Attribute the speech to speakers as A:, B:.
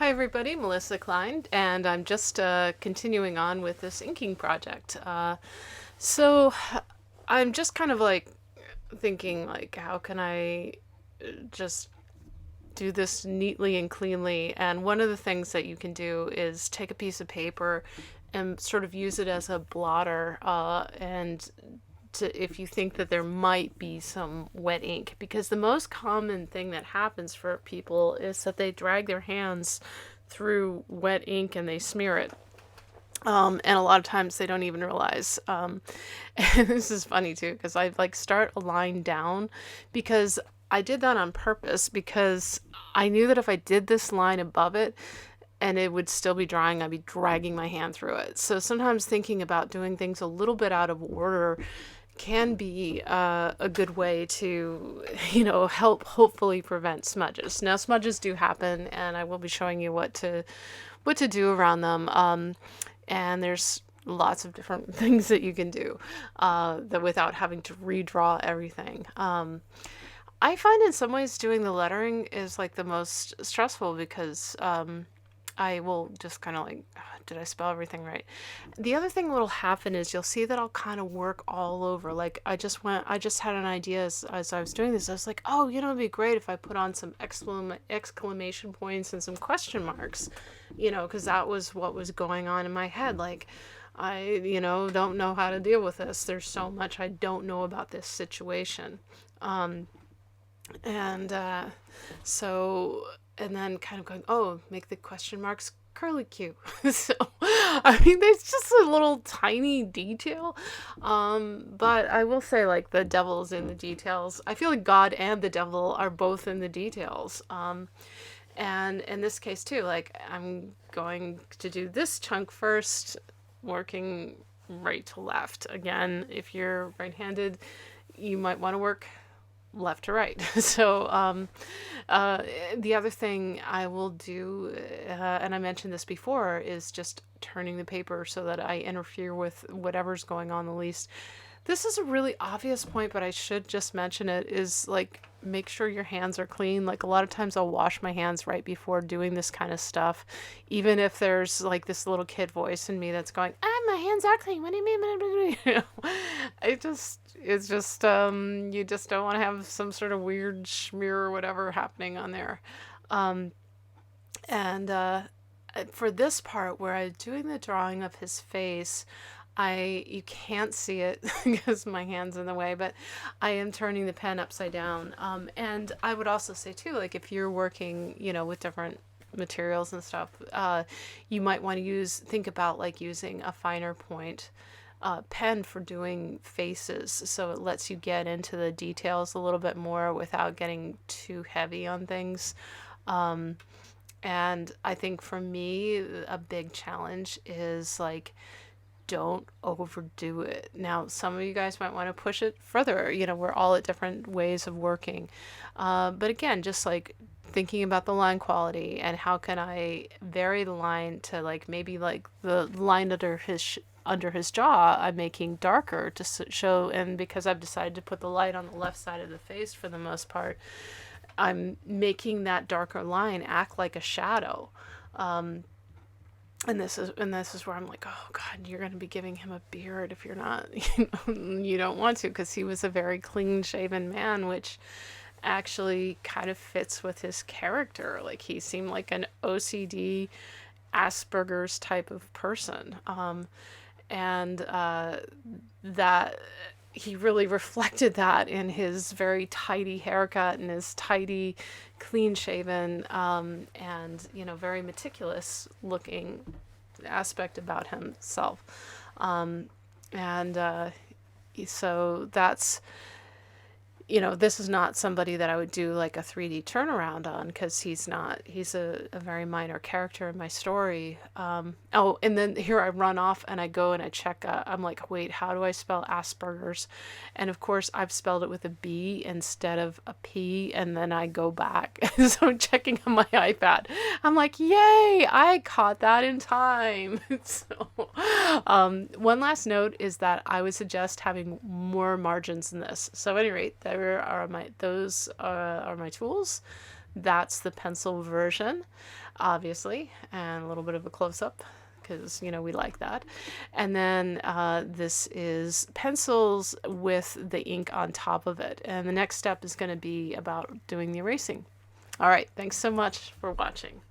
A: Hi, everybody. Melissa Klein, and I'm just continuing on with this inking project. So I'm just kind of like thinking, like, how can I just do this neatly and cleanly? And one of the things that you can do is take a piece of paper and sort of use it as a blotter, and if you think that there might be some wet ink, because the most common thing that happens for people is that they drag their hands through wet ink and they smear it. And a lot of times they don't even realize. And this is funny too, because I like start a line down because I did that on purpose because I knew that if I did this line above it, and it would still be drying, I'd be dragging my hand through it. So sometimes thinking about doing things a little bit out of order can be a good way to, help hopefully prevent smudges. Now, smudges do happen, and I will be showing you what to do around them. And there's lots of different things that you can do that without having to redraw everything. I find in some ways doing the lettering is like the most stressful because I will just kind of like, did I spell everything right? The other thing that'll happen is you'll see that I'll kind of work all over. Like I just had an idea as I was doing this. I was like, oh, it'd be great if I put on some exclamation points and some question marks, because that was what was going on in my head. Like, don't know how to deal with this. There's so much I don't know about this situation. And so, and then kind of going, oh, make the question marks curly Q. So, I mean, there's just a little tiny detail. But I will say, like, the devil's in the details. I feel like God and the devil are both in the details. And in this case, too, like, I'm going to do this chunk first, working right to left. Again, if you're right-handed, you might want to work left to right. So the other thing I will do, and I mentioned this before, is just turning the paper so that I interfere with whatever's going on the least. This is a really obvious point, but I should just mention it, is like make sure your hands are clean. Like a lot of times I'll wash my hands right before doing this kind of stuff, even if there's like this little kid voice in me that's going, my hands are clean. What do you mean? It's just, you just don't want to have some sort of weird smear or whatever happening on there. And for this part where I'm doing the drawing of his face, you can't see it because my hand's in the way, but I am turning the pen upside down. And I would also say too, like if you're working, with different materials and stuff, you might want to think about like using a finer point pen for doing faces, so it lets you get into the details a little bit more without getting too heavy on things. And I think for me, a big challenge is like, don't overdo it. Now, some of you guys might want to push it further. We're all at different ways of working. But again, just like thinking about the line quality and how can I vary the line to like maybe like the line under his jaw I'm making darker to show, and because I've decided to put the light on the left side of the face for the most part, I'm making that darker line act like a shadow. And this is where I'm like, oh God, you're going to be giving him a beard if you're not, you don't want to, because he was a very clean shaven man, which actually kind of fits with his character. Like he seemed like an OCD Asperger's type of person. And that he really reflected that in his very tidy haircut and his tidy, clean shaven, and very meticulous looking aspect about himself. And so that's, this is not somebody that I would do like a 3D turnaround on, because he's a very minor character in my story. Oh, and then here I run off and I go and I check, I'm like, wait, how do I spell Asperger's? And of course I've spelled it with a B instead of a P, and then I go back. So I'm checking on my iPad. I'm like, yay, I caught that in time. So, one last note is that I would suggest having more margins than this. So at any rate, those are my tools. That's the pencil version, obviously, and a little bit of a close-up because, we like that. And then this is pencils with the ink on top of it. And the next step is going to be about doing the erasing. All right, thanks so much for watching.